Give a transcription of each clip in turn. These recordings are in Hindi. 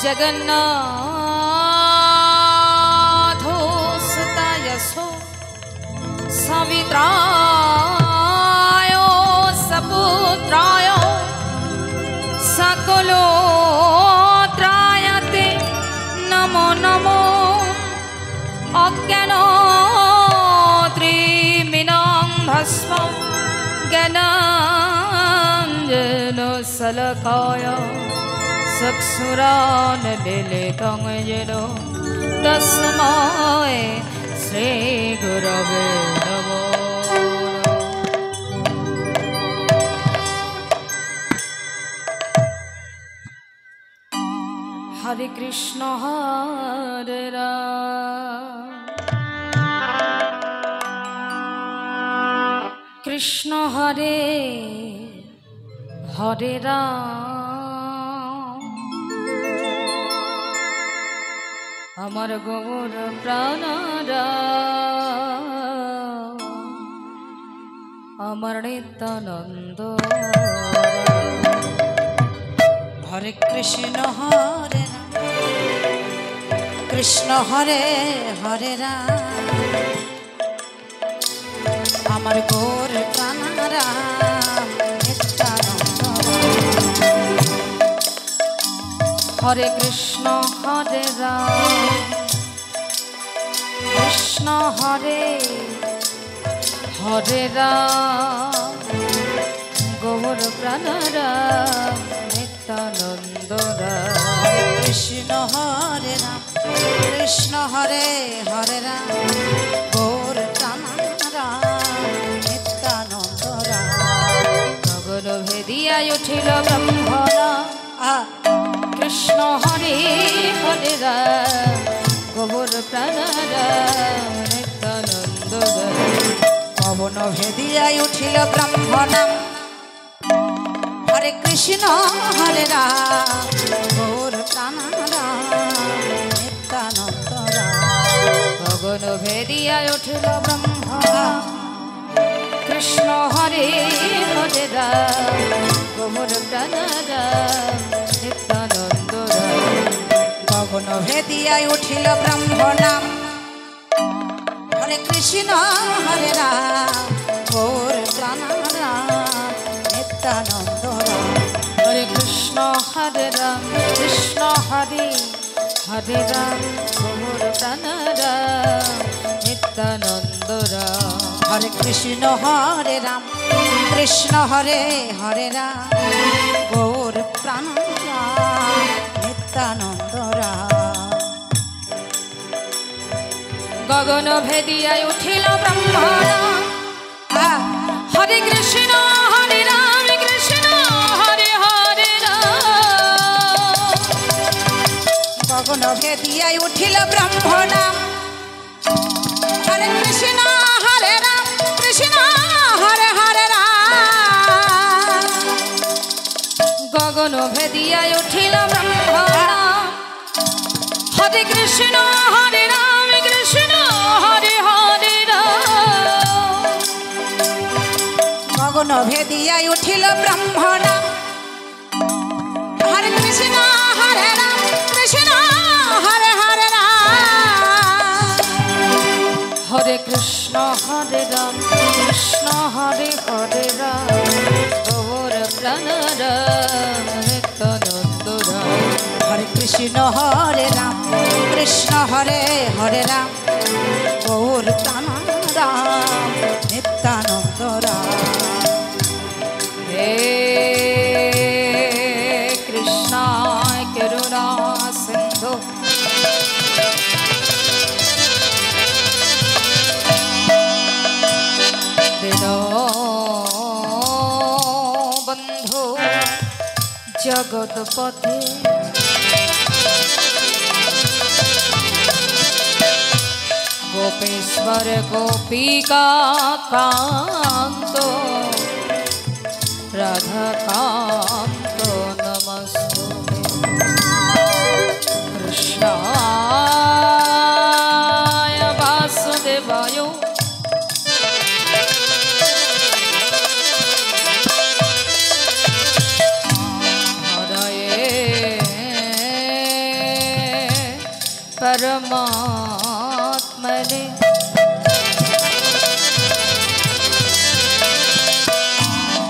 जगन्नाथोऽसुता यशो सवित्राय सपुत्राय सकलोत्रायते नमो नमो अज्ञानोत्रीमिनं भस्मं ज्ञानाञ्जनशलाकया चक्षुरान्मीलितं येन तस्मै श्रीगुरवे नमः। हरे कृष्ण हरे राम कृष्ण हरे हरे राम अमर गौर प्राणराम अमर नित्यानंद हरे कृष्ण हरे राम कृष्ण हरे हरे राम अमर गौर प्राणराम नित्यानंद हरे कृष्ण हरे राम कृष्ण हरे हरे राम गौर प्राणराम नित्यानंद हरे कृष्ण हरे राम कृष्ण हरे हरे राम गौर प्राणराम नित्यानंद गगन भेदिया उठिल ब्रह्मणा कृष्ण हरे हरे राम गौर प्राणराम नित्यानंद पवन भेदिया उठिल ब्रह्मणा हरे कृष्ण हरे राम गौर प्राणराम नित्यानंद गगन भेदिया उठिल ब्रह्मणा कृष्ण हरे हरे राम गौर प्राणराम नित्यानंद गगन भेदिया उठिल ब्रह्मणा हरे कृष्ण हरे राम गौर प्राणराम नित्यानंद हरे कृष्ण हरे राम कृष्ण हरे हरे राम गौर प्राणराम नित्यानंद हरे कृष्ण हरे राम कृष्ण हरे हरे राम गौर प्राणराम नित्यानंद गगन भेदिया उठिल ब्रह्मणा हरे कृष्ण हरे राम कृष्ण हरे हरे राम गगन भेदिया उठिल ब्रह्मणा हरे कृष्ण हरे राम कृष्ण हरे हरे राम गगन भेदिया उठिल ब्रह्मणा हरे कृष्ण हरे राम कृष्ण हरे हरे राम गगन भेदिया उठिल ब्रह्मणा हरे कृष्ण हरे राम कृष्ण हरे हरे राम हरे कृष्ण हरे राम कृष्ण हरे हरे राम गौर प्राणराम नित्यानंद हरे कृष्ण हरे राम कृष्ण हरे हरे राम गौर प्राणराम नित्यानंद हे कृष्ण करुणा सिंधु दीनबंधु जगतपते गोपेश्वर गोपिका कांतो राधा कांतो नमस्तुते कृष्णाय वासुदेवाय हरये परमात्मने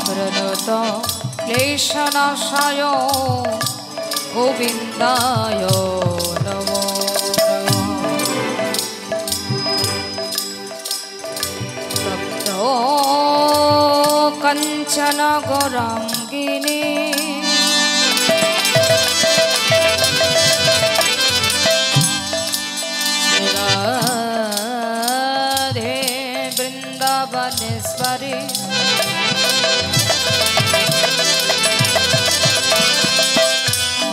प्रणत क्लेशनाशाय गोविन्दाय नमो तप्तो कंचन गौरांगिनी राधे वृंदावनेश्वरी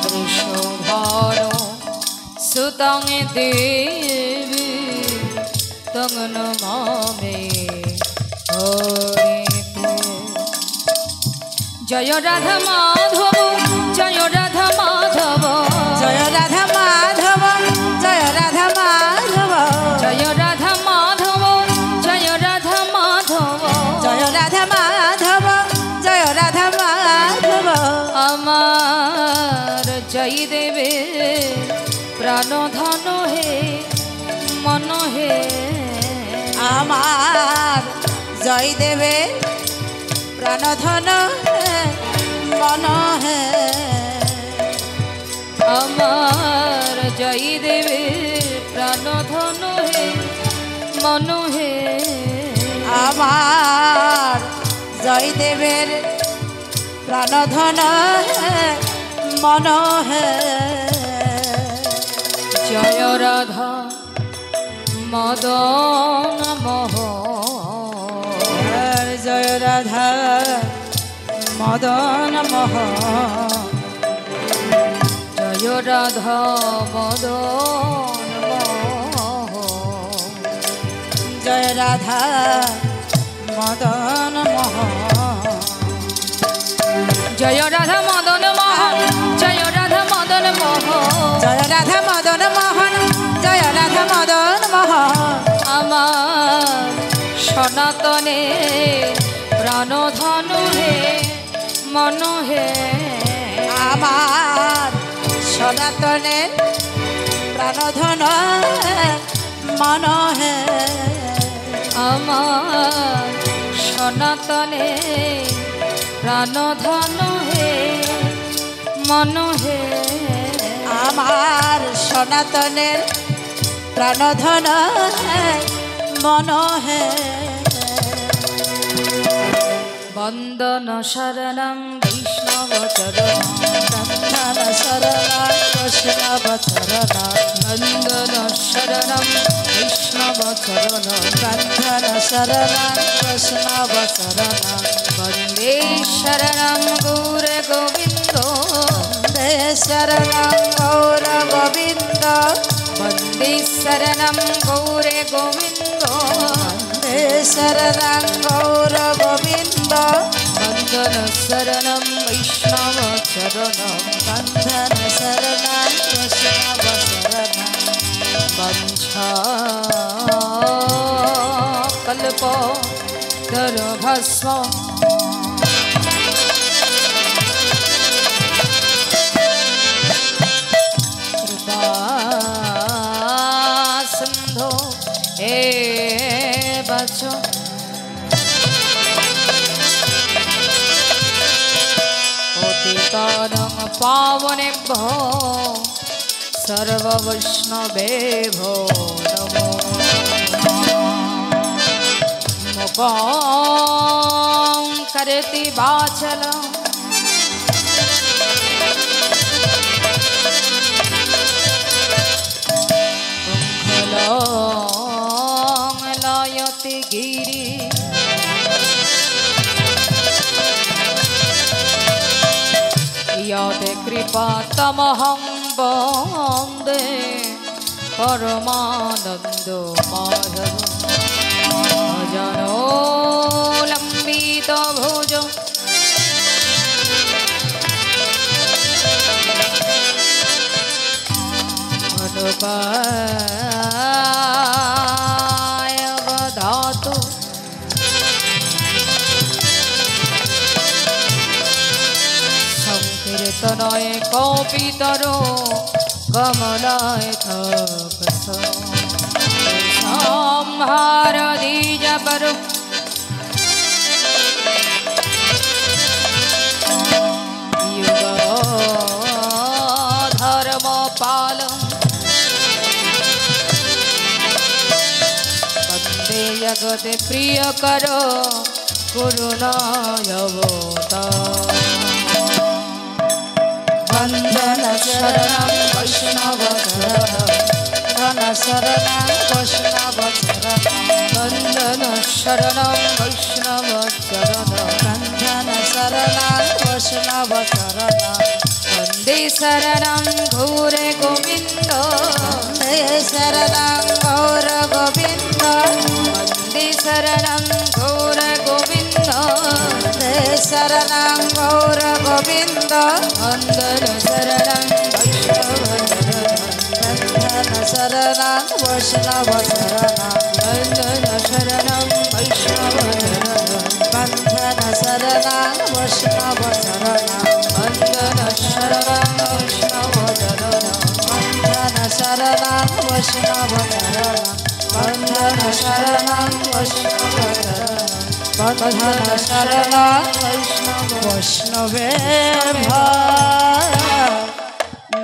वृषभानो सुतं देवी तं नमामि हरिते। जय राधा माधव जय राधा माधव जय राधा माधव जय राधा माधव जय राधा माधव जय राधा माधव जय राधा माधव जय राधा माधव আমার জয় দেবে প্রাণ ধন হে মন হে আমার জয় দেবে প্রাণধন মন হে আমার জয় দেবে প্রাণ ধন হে মন হে আমার জয় দেবের প্রাণধন মন হে জয় রাধা মদন মোহন জয় রাধা মদন মোহন জয় রাধা মদন মোহন জয় রাধা মদন মোহন জয় রাধা মদন মোহন জয় রাধা মদন মোহন জয় রাধা মদন মোহন জয় রাধা মদন মোহন আমার সনাতনে প্রাণ ধনু হে মন হে আমার সনাতনের প্রাণধন মন হে আমার সনাতনে প্রাণ ধনু হে মন হে আমার সনাতনের প্রাণধন মন হে বন্দন শরণম বৈষ্ণব চরণ বন্দন শরণ বৈষ্ণব চরণ বন্দন শরণম বৈষ্ণব চরণ বন্দন শরণ বৈষ্ণব চরণ বন্দে শরণম গৌর গোবিন্দ বন্দে শরণ গৌর গোবিন্দ বন্দে শরণম গৌর গোবিন্দ বন্দে শরণ গৌর গোবিন্দ বন্দন শরণম বৈষ্ণব চরণ বন্দন শরণ বৈষ্ণব চরণ বঞ্ছা কল্প তরভস্ম কৃপা সিন্ধো এব চ পতিতানাং পাবনেভ্যো সর্ববৈষ্ণবেভ্যো নমো মুখং করতি বাচলং কুঙ্খলং লয়তি গিরি यते कृपा तमहं वन्दे परमानन्द माधव भजनो लम्बित भुज मधुपाय वदातु संकीर्तनय कपितरो कमलायत संहार द्विज बरु धर्म पालम वंदे जगत प्रिय करो करुणायवतार वंदन शरणं वैष्णव धन शरणं वैष्णव वंदन शरणं वैष्णव वंदन शरणं वैष्णव वंदे शरणं घोर गोविंद वंदे शरणं गौर गोविंद वंदे शरणं घोर गोविंद वंदे शरणं गौर गोविंद वंदन शरणं वैष्णव वंदन शरणं वैष्णव वंदन शरणं वैष्णव वंदन शरणं वैष्णव वंदन शरणं वैष्णव वंदन शरणं वैष्णव वंदन शरणं वैष्णव वंदन शरणं वैष्णवे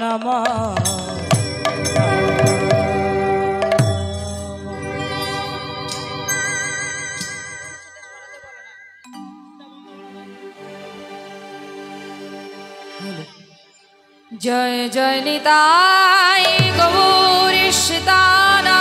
नमः। जय जय निताय गौरीशताना